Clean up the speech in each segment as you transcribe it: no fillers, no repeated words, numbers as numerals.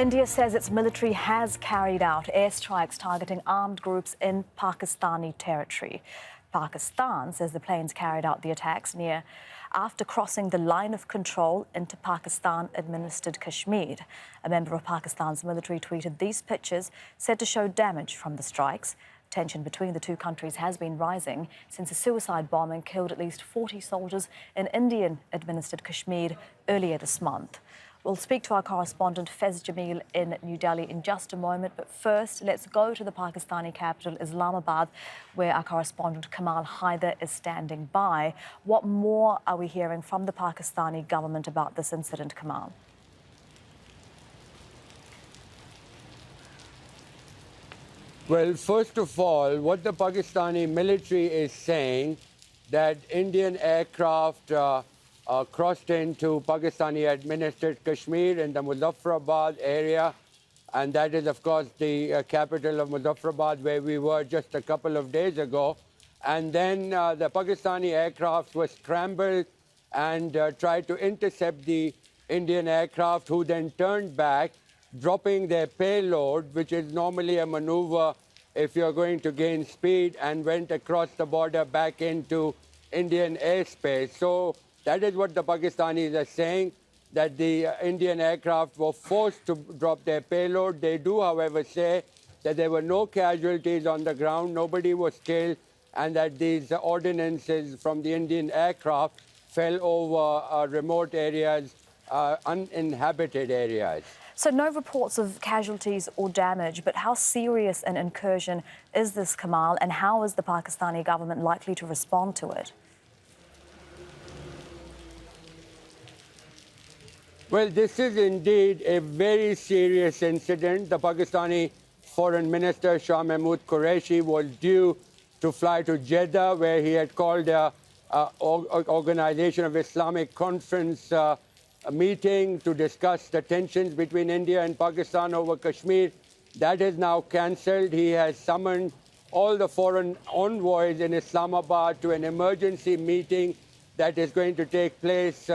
India says its military has carried out airstrikes targeting armed groups in Pakistani territory. Pakistan says the planes carried out the attacks after crossing the line of control into Pakistan-administered Kashmir. A member of Pakistan's military tweeted these pictures, said to show damage from the strikes. Tension between the two countries has been rising since a suicide bombing killed at least 40 soldiers in Indian-administered Kashmir earlier this month. We'll speak to our correspondent Faiz Jamil in New Delhi in just a moment. But first, let's go to the Pakistani capital, Islamabad, where our correspondent Kamal Hyder is standing by. What more are we hearing from the Pakistani government about this incident, Kamal? Well, first of all, what the Pakistani military is saying, that Indian aircraft crossed into Pakistani-administered Kashmir in the Muzaffarabad area. And that is, of course, the capital of Muzaffarabad, where we were just a couple of days ago. And then the Pakistani aircraft was scrambled and tried to intercept the Indian aircraft, who then turned back, dropping their payload, which is normally a maneuver if you're going to gain speed, and went across the border back into Indian airspace. So that is what the Pakistanis are saying, that the Indian aircraft were forced to drop their payload. They do, however, say that there were no casualties on the ground, nobody was killed, and that these ordnances from the Indian aircraft fell over remote areas, uninhabited areas. So no reports of casualties or damage, but how serious an incursion is this, Kamal, and how is the Pakistani government likely to respond to it? Well, this is indeed a very serious incident. The Pakistani Foreign Minister Shah Mahmood Qureshi was due to fly to Jeddah, where he had called a Organization of Islamic Conference a meeting to discuss the tensions between India and Pakistan over Kashmir. That is now cancelled. He has summoned all the foreign envoys in Islamabad to an emergency meeting that is going to take place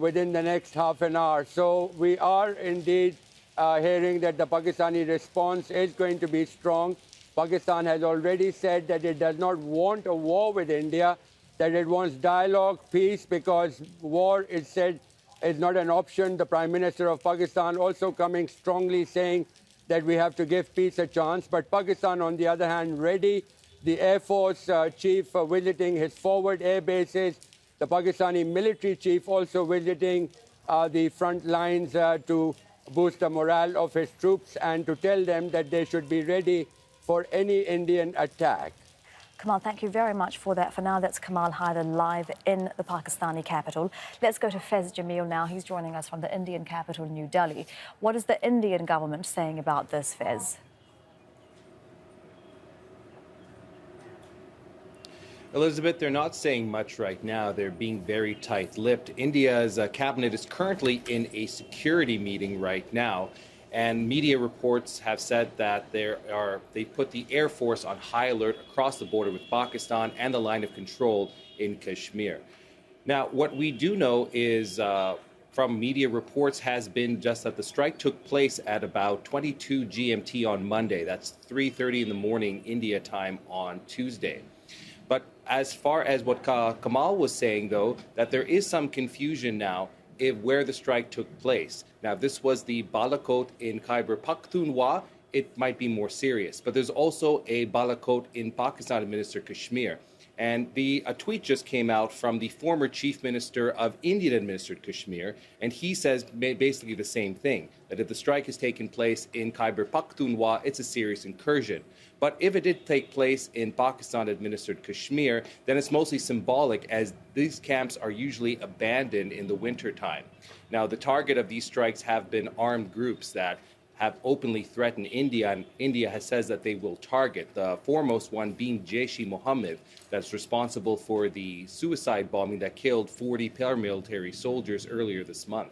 within the next half an hour. So we are indeed hearing that the Pakistani response is going to be strong. Pakistan has already said that it does not want a war with India, that it wants dialogue, peace, because war, it said, is not an option. The Prime Minister of Pakistan also coming strongly saying that we have to give peace a chance. But Pakistan, on the other hand, ready. The Air Force chief visiting his forward air bases. The Pakistani military chief also visiting the front lines to boost the morale of his troops and to tell them that they should be ready for any Indian attack. Kamal, thank you very much for that. For now, that's Kamal Hyder live in the Pakistani capital. Let's go to Faiz Jamil now. He's joining us from the Indian capital, New Delhi. What is the Indian government saying about this, Faiz? Elizabeth, they're not saying much right now. They're being very tight-lipped. India's cabinet is currently in a security meeting right now. And media reports have said that they put the Air Force on high alert across the border with Pakistan and the line of control in Kashmir. Now, what we do know is from media reports has been just that the strike took place at about 22 GMT on Monday. That's 3:30 in the morning India time on Tuesday. But as far as what Kamal was saying, though, that there is some confusion now where the strike took place. Now, if this was the Balakot in Khyber Pakhtunkhwa, it might be more serious. But there's also a Balakot in Pakistan-administered Kashmir. And a tweet just came out from the former chief minister of Indian-administered Kashmir, and he says basically the same thing, that if the strike has taken place in Khyber Pakhtunkhwa, it's a serious incursion. But if it did take place in Pakistan-administered Kashmir, then it's mostly symbolic, as these camps are usually abandoned in the wintertime. Now, the target of these strikes have been armed groups that have openly threatened India, and India says that they will target, the foremost one being Jaish-e-Mohammed, that's responsible for the suicide bombing that killed 40 paramilitary soldiers earlier this month.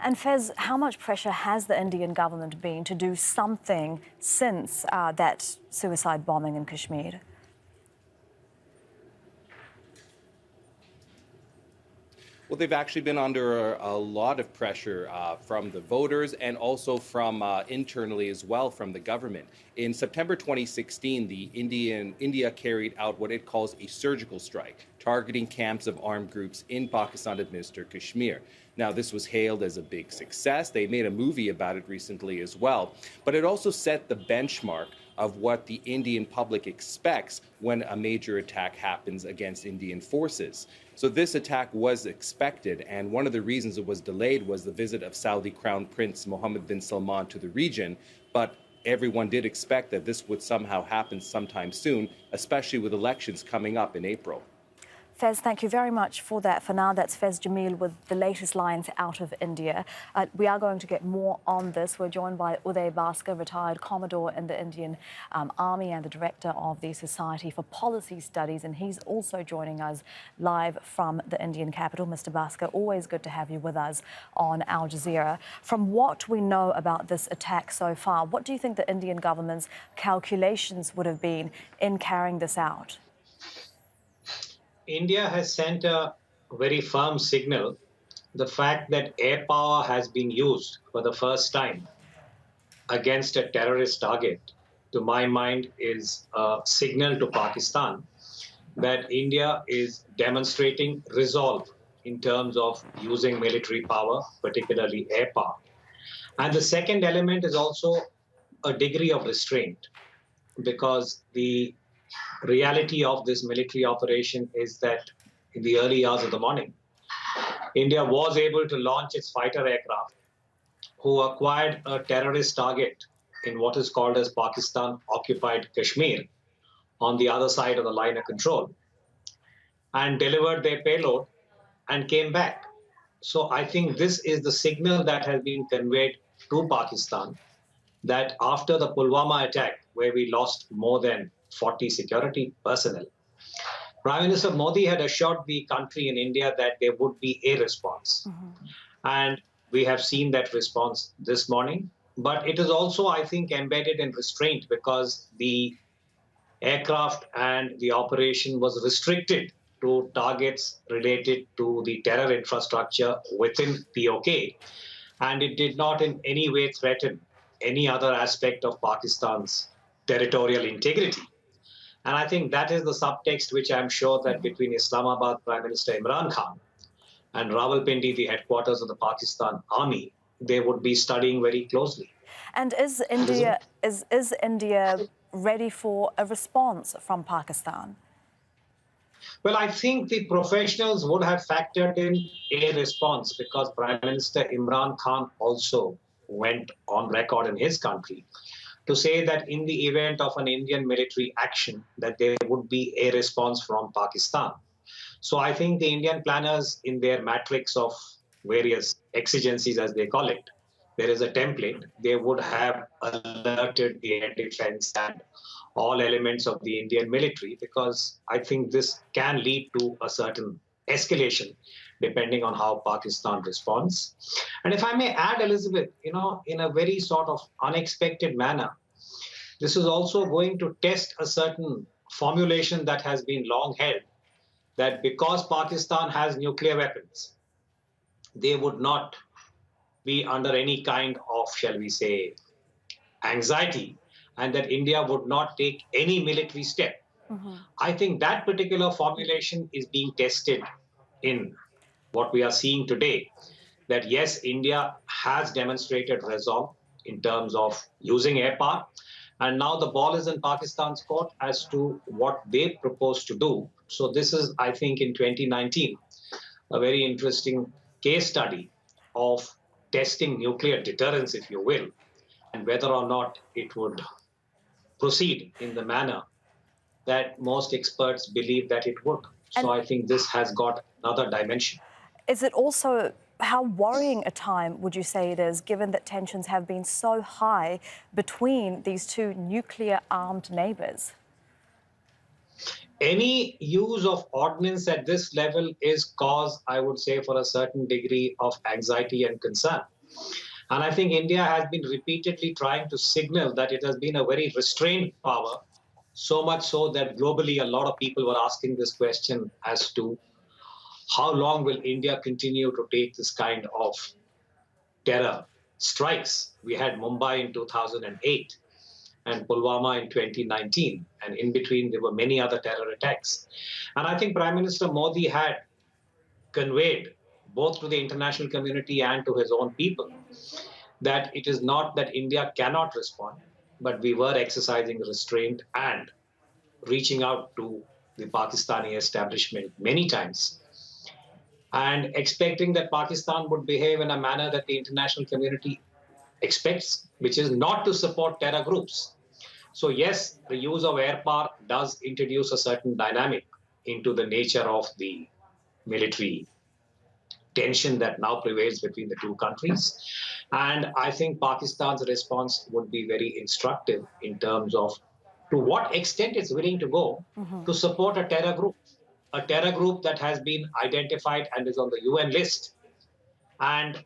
And Faiz, how much pressure has the Indian government been to do something since that suicide bombing in Kashmir? Well, they've actually been under a lot of pressure from the voters and also from internally as well from the government. In September 2016, India carried out what it calls a surgical strike, targeting camps of armed groups in Pakistan-administered Kashmir. Now, this was hailed as a big success. They made a movie about it recently as well. But it also set the benchmark of what the Indian public expects when a major attack happens against Indian forces. So this attack was expected, and one of the reasons it was delayed was the visit of Saudi Crown Prince Mohammed bin Salman to the region. But everyone did expect that this would somehow happen sometime soon, especially with elections coming up in April. Faiz, thank you very much for that. For now, that's Faiz Jamil with the latest lines out of India. We are going to get more on this. We're joined by Uday Bhaskar, retired commodore in the Indian Army and the director of the Society for Policy Studies, and he's also joining us live from the Indian capital. Mr. Bhaskar, always good to have you with us on Al Jazeera. From what we know about this attack so far, what do you think the Indian government's calculations would have been in carrying this out? India has sent a very firm signal. The fact that air power has been used for the first time against a terrorist target, to my mind, is a signal to Pakistan that India is demonstrating resolve in terms of using military power, particularly air power. And the second element is also a degree of restraint, because the reality of this military operation is that in the early hours of the morning, India was able to launch its fighter aircraft, who acquired a terrorist target in what is called as Pakistan-occupied Kashmir on the other side of the line of control, and delivered their payload and came back. So I think this is the signal that has been conveyed to Pakistan that after the Pulwama attack, where we lost more than 40 security personnel, Prime Minister Modi had assured the country in India that there would be a response. And we have seen that response this morning. But it is also, I think, embedded in restraint, because the aircraft and the operation was restricted to targets related to the terror infrastructure within POK. And it did not in any way threaten any other aspect of Pakistan's territorial integrity. And I think that is the subtext which I'm sure that between Islamabad Prime Minister Imran Khan and Rawalpindi, the headquarters of the Pakistan Army, they would be studying very closely. And is India ready for a response from Pakistan? Well, I think the professionals would have factored in a response, because Prime Minister Imran Khan also went on record in his country to say that in the event of an Indian military action, that there would be a response from Pakistan. So I think the Indian planners, in their matrix of various exigencies, as they call it, there is a template. They would have alerted the air defense and all elements of the Indian military, because I think this can lead to a certain escalation depending on how Pakistan responds. And if I may add, Elizabeth, in a very sort of unexpected manner, this is also going to test a certain formulation that has been long held, that because Pakistan has nuclear weapons, they would not be under any kind of, shall we say, anxiety, and that India would not take any military step. I think that particular formulation is being tested in what we are seeing today, that yes, India has demonstrated resolve in terms of using air power, and now the ball is in Pakistan's court as to what they propose to do. So this is, I think, in 2019, a very interesting case study of testing nuclear deterrence, if you will, and whether or not it would proceed in the manner that most experts believe that it would. So I think this has got another dimension. Is it also, how worrying a time would you say it is, given that tensions have been so high between these two nuclear-armed neighbours? Any use of ordnance at this level is cause, I would say, for a certain degree of anxiety and concern. And I think India has been repeatedly trying to signal that it has been a very restrained power, so much so that globally a lot of people were asking this question as to How long will India continue to take this kind of terror strikes? We had Mumbai in 2008 and Pulwama in 2019. And in between, there were many other terror attacks. And I think Prime Minister Modi had conveyed both to the international community and to his own people that it is not that India cannot respond, but we were exercising restraint and reaching out to the Pakistani establishment many times and expecting that Pakistan would behave in a manner that the international community expects, which is not to support terror groups. So yes, the use of air power does introduce a certain dynamic into the nature of the military tension that now prevails between the two countries. And I think Pakistan's response would be very instructive in terms of to what extent it's willing to go to support a terror group that has been identified and is on the UN list. And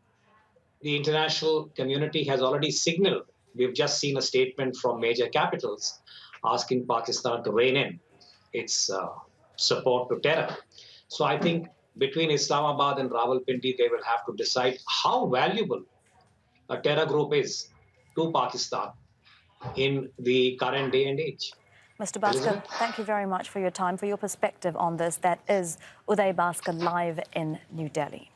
the international community has already signaled, we've just seen a statement from major capitals asking Pakistan to rein in its support to terror. So I think between Islamabad and Rawalpindi, they will have to decide how valuable a terror group is to Pakistan in the current day and age. Mr. Bhaskar, thank you very much for your time, for your perspective on this. That is Uday Bhaskar live in New Delhi.